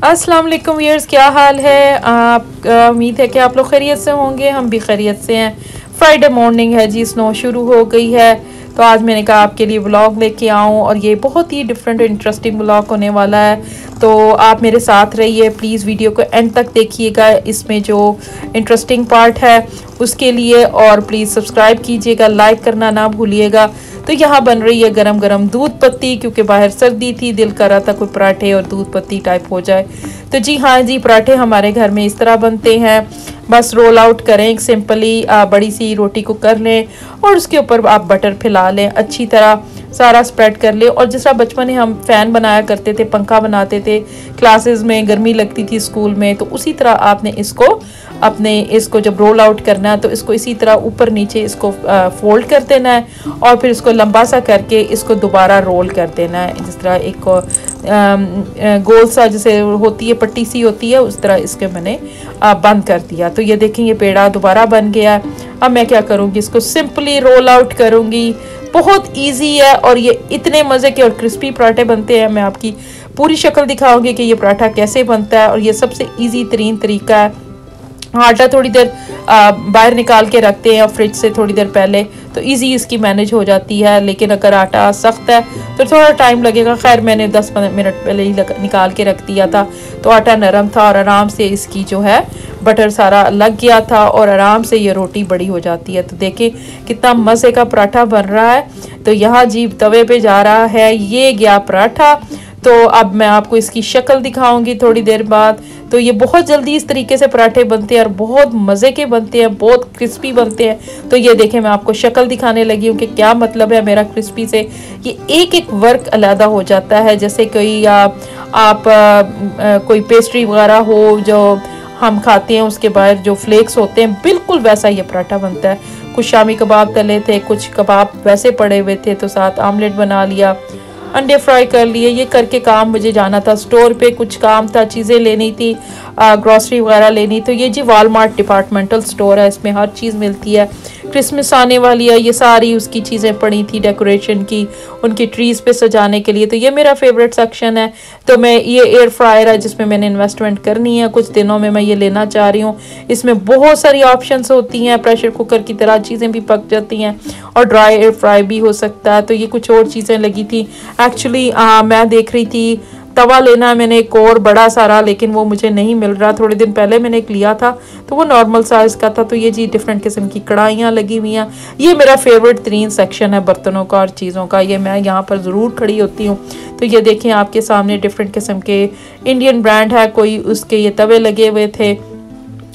अस्सलाम वालेकुम व्यूअर्स, क्या हाल है आप? उम्मीद है कि आप लोग खैरियत से होंगे। हम भी खैरियत से हैं। फ्राइडे मॉर्निंग है जी, स्नो शुरू हो गई है। तो आज मैंने कहा आपके लिए व्लॉग लेके आऊँ और ये बहुत ही डिफरेंट इंटरेस्टिंग व्लॉग होने वाला है। तो आप मेरे साथ रहिए, प्लीज़ वीडियो को एंड तक देखिएगा, इसमें जो इंटरेस्टिंग पार्ट है उसके लिए। और प्लीज़ सब्सक्राइब कीजिएगा, लाइक करना ना भूलिएगा। तो यहाँ बन रही है गरम गरम दूध पत्ती, क्योंकि बाहर सर्दी थी, दिल कर रहा था कोई पराठे और दूध पत्ती टाइप हो जाए। तो जी हाँ जी, पराठे हमारे घर में इस तरह बनते हैं। बस रोल आउट करें सिंपली, बड़ी सी रोटी को कर लें और उसके ऊपर आप बटर फैला लें, अच्छी तरह सारा स्प्रेड कर ले। और जिस तरह बचपन में हम फ़ैन बनाया करते थे, पंखा बनाते थे क्लासेस में, गर्मी लगती थी स्कूल में, तो उसी तरह आपने इसको जब रोल आउट करना है तो इसको इसी तरह ऊपर नीचे इसको फोल्ड कर देना है और फिर इसको लंबा सा करके इसको दोबारा रोल कर देना है। जिस तरह एक गोल सा जैसे होती है, पट्टी सी होती है, उस तरह इसके मैंने बंद कर दिया। तो ये देखें, ये पेड़ा दोबारा बन गया है। अब मैं क्या करूँगी, इसको सिंपली रोल आउट करूँगी। बहुत इजी है और ये इतने मज़े के और क्रिस्पी पराठे बनते हैं। मैं आपकी पूरी शक्ल दिखाऊंगी कि ये पराठा कैसे बनता है। और ये सबसे इजी तरीन तरीका है। आटा थोड़ी देर बाहर निकाल के रखते हैं फ्रिज से थोड़ी देर पहले, तो इजी इसकी मैनेज हो जाती है। लेकिन अगर आटा सख्त है तो थोड़ा टाइम लगेगा। खैर मैंने 10-15 मिनट पहले ही निकाल के रख दिया था, तो आटा नरम था और आराम से इसकी जो है बटर सारा लग गया था और आराम से ये रोटी बड़ी हो जाती है। तो देखें कितना मज़े का पराठा बन रहा है। तो यहाँ जी तवे पे जा रहा है, ये गया पराठा। तो अब मैं आपको इसकी शक्ल दिखाऊंगी थोड़ी देर बाद। तो ये बहुत जल्दी इस तरीके से पराठे बनते हैं और बहुत मज़े के बनते हैं, बहुत क्रिस्पी बनते हैं। तो ये देखें, मैं आपको शक्ल दिखाने लगी हूँ कि क्या मतलब है मेरा क्रिस्पी से। ये एक एक वर्क अलग हो जाता है, जैसे कोई कोई पेस्ट्री वगैरह हो जो हम खाते हैं, उसके बाहर जो फ्लेक्स होते हैं, बिल्कुल वैसा ये पराठा बनता है। कुछ शामी कबाब तले थे, कुछ कबाब वैसे पड़े हुए थे, तो साथ आमलेट बना लिया, अंडे फ्राई कर लिए। ये करके काम मुझे जाना था स्टोर पे, कुछ काम था, चीज़ें लेनी थी, ग्रॉसरी वगैरह लेनी। तो ये जी वॉलमार्ट डिपार्टमेंटल स्टोर है, इसमें हर चीज़ मिलती है। क्रिसमस आने वाली है, ये सारी उसकी चीज़ें पड़ी थी डेकोरेशन की, उनकी ट्रीज़ पे सजाने के लिए। तो ये मेरा फेवरेट सेक्शन है। तो मैं ये एयर फ्रायर है जिसमें मैंने इन्वेस्टमेंट करनी है, कुछ दिनों में मैं ये लेना चाह रही हूँ। इसमें बहुत सारी ऑप्शंस होती हैं, प्रेशर कुकर की तरह चीज़ें भी पक जाती हैं और ड्राई एयर फ्राई भी हो सकता है। तो ये कुछ और चीज़ें लगी थी। एक्चुअली मैं देख रही थी तवा लेना है मैंने एक और बड़ा सारा, लेकिन वो मुझे नहीं मिल रहा। थोड़े दिन पहले मैंने एक लिया था तो वो नॉर्मल साइज़ का था। तो ये जी डिफरेंट किस्म की कढ़ाइयाँ लगी हुई हैं। ये मेरा फेवरेट तरीन सेक्शन है बर्तनों का और चीज़ों का। ये मैं यहाँ पर ज़रूर खड़ी होती हूँ। तो ये देखें आपके सामने डिफरेंट किस्म के इंडियन ब्रांड है, कोई उसके ये तवे लगे हुए थे,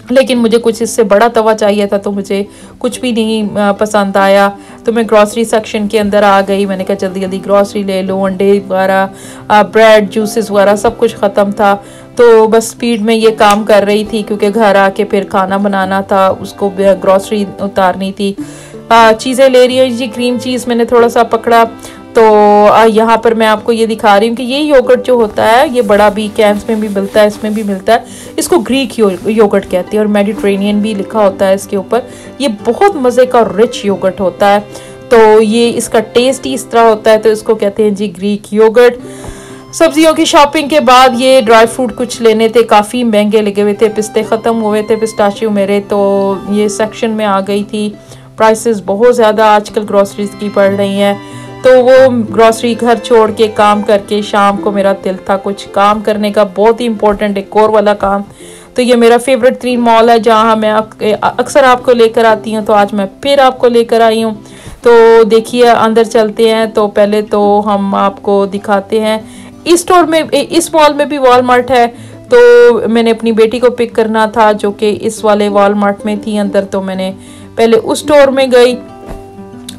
लेकिन मुझे कुछ इससे बड़ा तवा चाहिए था, तो मुझे कुछ भी नहीं पसंद आया। तो मैं ग्रॉसरी सेक्शन के अंदर आ गई। मैंने कहा जल्दी जल्दी ग्रॉसरी ले लो, अंडे वगैरह, ब्रेड, जूसेस वगैरह सब कुछ ख़त्म था। तो बस स्पीड में ये काम कर रही थी, क्योंकि घर आके फिर खाना बनाना था, उसको ग्रॉसरी उतारनी थी। चीज़ें ले रही है जी। क्रीम चीज़ मैंने थोड़ा सा पकड़ा। तो यहाँ पर मैं आपको ये दिखा रही हूँ कि ये योगर्ट जो होता है, ये बड़ा भी कैंस में भी मिलता है, इसमें भी मिलता है। इसको ग्रीक योगर्ट कहते हैं और मेडिटेरेनियन भी लिखा होता है इसके ऊपर। ये बहुत मज़े का रिच योगर्ट होता है। तो ये इसका टेस्ट ही इस तरह होता है, तो इसको कहते हैं जी ग्रीक योगर्ट। सब्जियों की शॉपिंग के बाद ये ड्राई फ्रूट कुछ लेने थे, काफ़ी महंगे लगे हुए थे। पिस्ते ख़त्म हुए थे, पिस्ताशियो मेरे। तो ये सेक्शन में आ गई थी। प्राइसेस बहुत ज़्यादा आजकल ग्रॉसरीज की पड़ रही हैं। तो वो ग्रॉसरी घर छोड़ के काम करके शाम को मेरा दिल था कुछ काम करने का, बहुत ही इंपॉर्टेंट डेकोर वाला काम। तो ये मेरा फेवरेट 3 मॉल है जहाँ मैं अक्सर आपको लेकर आती हूँ। तो आज मैं फिर आपको लेकर आई हूँ। तो देखिए अंदर चलते हैं। तो पहले तो हम आपको दिखाते हैं इस स्टोर में, इस मॉल में भी वॉलमार्ट है। तो मैंने अपनी बेटी को पिक करना था जो कि इस वाले वॉलमार्ट में थी अंदर। तो मैंने पहले उस स्टोर में गई।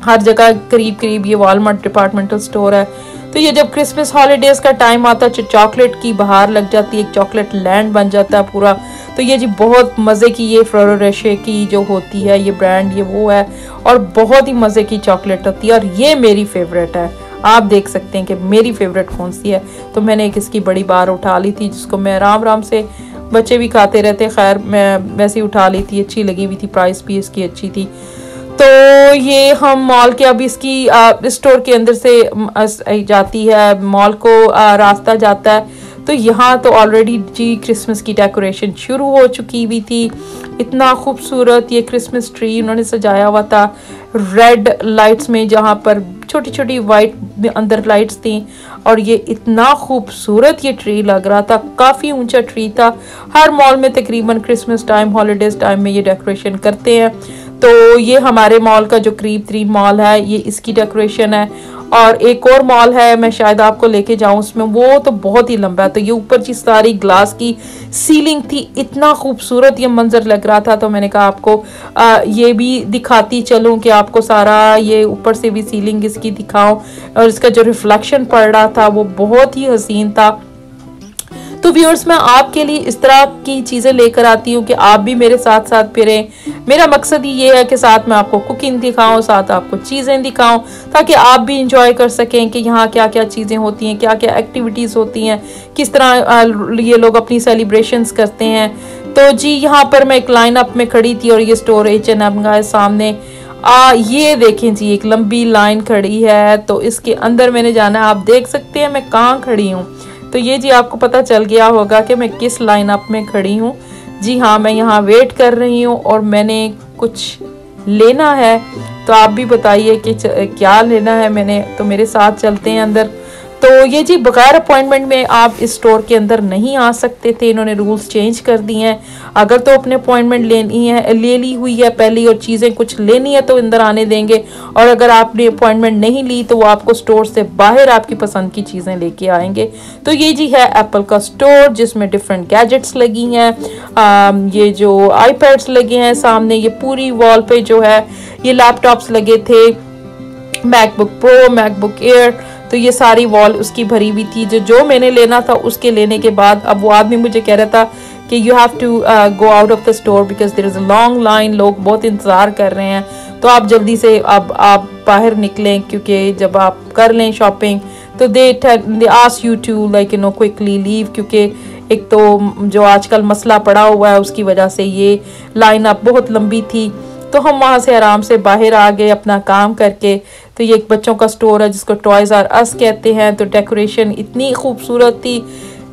हर जगह करीब करीब ये वॉलमार्ट डिपार्टमेंटल स्टोर है। तो ये जब क्रिसमस हॉलीडेज का टाइम आता है, चॉकलेट की बहार लग जाती है, एक चॉकलेट लैंड बन जाता है पूरा। तो ये जी बहुत मज़े की ये फेरेरो रोशर की जो होती है ये ब्रांड, ये वो है और बहुत ही मज़े की चॉकलेट होती है और ये मेरी फेवरेट है। आप देख सकते हैं कि मेरी फेवरेट कौन सी है। तो मैंने एक इसकी बड़ी बार उठा ली थी, जिसको मैं आराम आराम से, बच्चे भी खाते रहते, खैर मैं वैसे ही उठा ली थी। अच्छी लगी हुई थी, प्राइस भी इसकी अच्छी थी। तो ये हम मॉल के, अब इसकी स्टोर के अंदर से जाती है, मॉल को रास्ता जाता है। तो यहाँ तो ऑलरेडी जी क्रिसमस की डेकोरेशन शुरू हो चुकी हुई थी। इतना खूबसूरत ये क्रिसमस ट्री उन्होंने सजाया हुआ था रेड लाइट्स में, जहाँ पर छोटी छोटी वाइट अंदर लाइट्स थी, और ये इतना खूबसूरत ये ट्री लग रहा था। काफ़ी ऊंचा ट्री था। हर मॉल में तकरीबन क्रिसमस टाइम हॉलीडेज टाइम में ये डेकोरेशन करते हैं। तो ये हमारे मॉल का जो करीब 3 मॉल है ये इसकी डेकोरेशन है। और एक और मॉल है, मैं शायद आपको लेके जाऊं उसमें, वो तो बहुत ही लंबा है। तो ये ऊपर की सारी ग्लास की सीलिंग थी, इतना खूबसूरत ये मंजर लग रहा था। तो मैंने कहा आपको ये भी दिखाती चलूं कि आपको सारा ये ऊपर से भी सीलिंग इसकी दिखाऊं, और इसका जो रिफ्लेक्शन पड़ रहा था वो बहुत ही हसीन था। तो व्यूअर्स, मैं आपके लिए इस तरह की चीज़ें लेकर आती हूँ कि आप भी मेरे साथ साथ फिरें। मेरा मकसद ही ये है कि साथ में आपको कुकिंग दिखाऊं, साथ आपको चीज़ें दिखाऊं, ताकि आप भी इंजॉय कर सकें कि यहाँ क्या क्या चीज़ें होती हैं, क्या क्या एक्टिविटीज़ होती हैं, किस तरह ये लोग अपनी सेलिब्रेशंस करते हैं। तो जी यहाँ पर मैं एक लाइन अप में खड़ी थी और ये स्टोर H&M का है सामने। ये देखें जी, एक लंबी लाइन खड़ी है। तो इसके अंदर मैंने जाना है। आप देख सकते हैं मैं कहाँ खड़ी हूँ। तो ये जी आपको पता चल गया होगा कि मैं किस लाइन अप में खड़ी हूँ। जी हाँ, मैं यहाँ वेट कर रही हूँ और मैंने कुछ लेना है। तो आप भी बताइए कि क्या लेना है मैंने। तो मेरे साथ चलते हैं अंदर। तो ये जी बगैर अपॉइंटमेंट में आप इस स्टोर के अंदर नहीं आ सकते थे। इन्होंने रूल्स चेंज कर दिए हैं। अगर तो अपने अपॉइंटमेंट लेनी है, ले ली हुई है पहली, और चीज़ें कुछ लेनी है तो अंदर आने देंगे, और अगर आपने अपॉइंटमेंट नहीं ली तो वो आपको स्टोर से बाहर आपकी पसंद की चीज़ें लेके आएंगे। तो ये जी है एप्पल का स्टोर, जिसमें डिफरेंट गैजेट्स लगी हैं। ये जो आईपैड्स लगे हैं सामने, ये पूरी वॉल पे जो है ये लैपटॉप्स लगे थे, मैकबुक प्रो, मैकबुक एयर। तो ये सारी वॉल उसकी भरी हुई थी। जो मैंने लेना था उसके लेने के बाद अब वो आदमी मुझे कह रहा था कि you have to go out of the store because there is a long line, लोग बहुत इंतज़ार कर रहे हैं, तो आप जल्दी से अब आप बाहर निकलें, क्योंकि जब आप कर लें शॉपिंग तो they ask you to like you know quickly leave, क्योंकि एक तो जो आजकल मसला पड़ा हुआ है उसकी वजह से ये लाइन अप बहुत लंबी थी। तो हम वहाँ से आराम से बाहर आ गए अपना काम करके। तो ये एक बच्चों का स्टोर है जिसको टॉयज आर अस कहते हैं। तो डेकोरेशन इतनी खूबसूरत थी,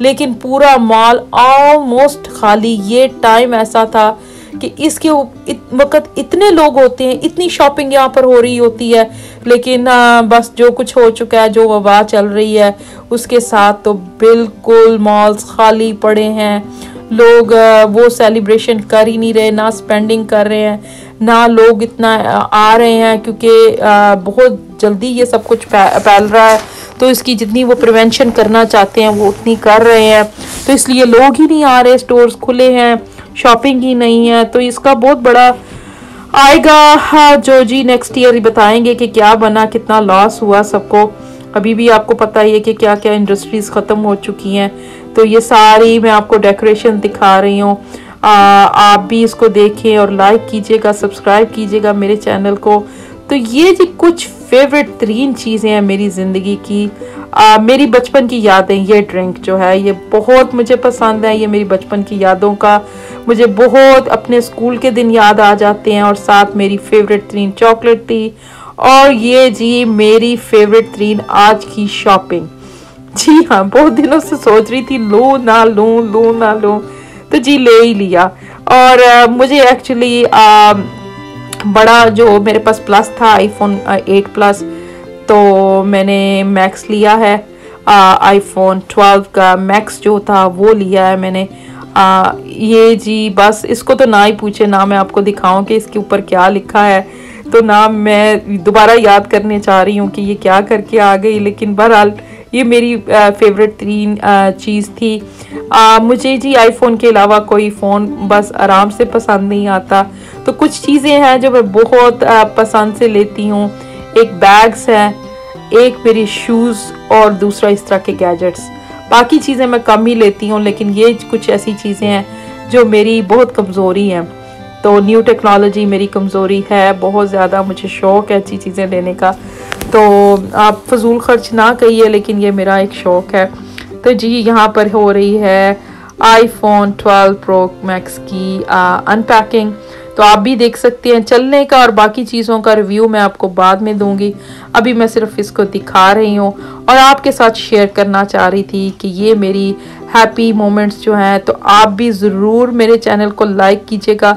लेकिन पूरा मॉल ऑलमोस्ट खाली। ये टाइम ऐसा था कि इसके वक्त इतने लोग होते हैं, इतनी शॉपिंग यहाँ पर हो रही होती है, लेकिन बस जो कुछ हो चुका है, जो वबा चल रही है उसके साथ तो बिल्कुल मॉल्स खाली पड़े हैं। लोग वो सेलिब्रेशन कर ही नहीं रहे, ना स्पेंडिंग कर रहे हैं, ना लोग इतना आ रहे हैं, क्योंकि बहुत जल्दी ये सब कुछ फैल रहा है। तो इसकी जितनी वो प्रिवेंशन करना चाहते हैं वो उतनी कर रहे हैं। तो इसलिए लोग ही नहीं आ रहे, स्टोर्स खुले हैं, शॉपिंग ही नहीं है। तो इसका बहुत बड़ा आएगा। हाँ, जो जी नेक्स्ट ईयर बताएंगे कि क्या बना, कितना लॉस हुआ सबको। अभी भी आपको पता ही है कि क्या क्या इंडस्ट्रीज ख़त्म हो चुकी हैं। तो ये सारी मैं आपको डेकोरेशन दिखा रही हूँ। आप भी इसको देखें और लाइक कीजिएगा, सब्सक्राइब कीजिएगा मेरे चैनल को। तो ये जी कुछ फेवरेट 3 चीज़ें हैं मेरी ज़िंदगी की। मेरी बचपन की यादें, ये ड्रिंक जो है ये बहुत मुझे पसंद है। ये मेरी बचपन की यादों का मुझे बहुत अपने स्कूल के दिन याद आ जाते हैं। और साथ मेरी फेवरेट 3 चॉकलेट थी। और ये जी मेरी फेवरेट 3 आज की शॉपिंग। जी हाँ, बहुत दिनों से सोच रही थी लूँ ना लूँ, तो जी ले ही लिया। और मुझे एक्चुअली बड़ा जो मेरे पास प्लस था आईफोन 8 प्लस, तो मैंने मैक्स लिया है। आईफोन 12 का मैक्स जो था वो लिया है मैंने। ये जी बस इसको तो ना ही पूछे, ना मैं आपको दिखाऊं कि इसके ऊपर क्या लिखा है, तो ना मैं दोबारा याद करने चाह रही हूँ कि ये क्या करके आ गई। लेकिन बहरहाल ये मेरी फेवरेट 3 चीज़ थी। मुझे जी आईफोन के अलावा कोई फ़ोन बस आराम से पसंद नहीं आता। तो कुछ चीज़ें हैं जो मैं बहुत पसंद से लेती हूँ। एक बैग्स है, एक मेरी शूज़, और दूसरा इस तरह के गैजेट्स। बाकी चीज़ें मैं कम ही लेती हूँ, लेकिन ये कुछ ऐसी चीज़ें हैं जो मेरी बहुत कमज़ोरी हैं। तो न्यू टेक्नोलॉजी मेरी कमज़ोरी है बहुत ज़्यादा। मुझे शौक़ है अच्छी चीज़ें लेने का। तो आप फजूल खर्च ना कहिए, लेकिन ये मेरा एक शौक़ है। तो जी यहाँ पर हो रही है आईफोन 12 प्रो मैक्स की अनपैकिंग। तो आप भी देख सकते हैं। चलने का और बाकी चीज़ों का रिव्यू मैं आपको बाद में दूंगी, अभी मैं सिर्फ इसको दिखा रही हूँ और आपके साथ शेयर करना चाह रही थी कि ये मेरी हैप्पी मोमेंट्स जो हैं। तो आप भी ज़रूर मेरे चैनल को लाइक कीजिएगा,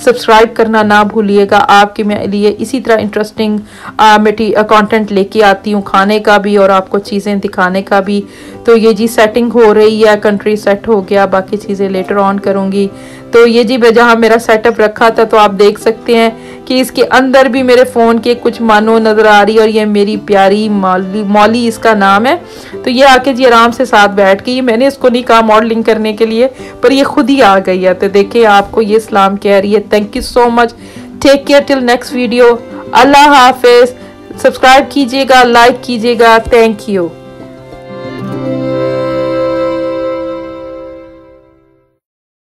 सब्सक्राइब करना ना भूलिएगा। आपके लिए इसी तरह इंटरेस्टिंग कंटेंट लेके आती हूँ, खाने का भी और आपको चीज़ें दिखाने का भी। तो ये जी सेटिंग हो रही है, कंट्री सेट हो गया, बाकी चीज़ें लेटर ऑन करूँगी। तो ये जी जहाँ मेरा सेटअप रखा था, तो आप देख सकते हैं कि इसके अंदर भी मेरे फ़ोन के कुछ मानो नज़र आ रही है। और ये मेरी प्यारी मौली इसका नाम है। तो ये आके जी आराम से साथ बैठ गई। मैंने इसको नहीं कहा मॉडलिंग करने के लिए, पर ये खुद ही आ गई है। तो देखिए आपको ये सलाम कह रही है। Thank you so much, take care till next video. अल्लाह हाफिज। सब्सक्राइब कीजिएगा, लाइक कीजिएगा। Thank you.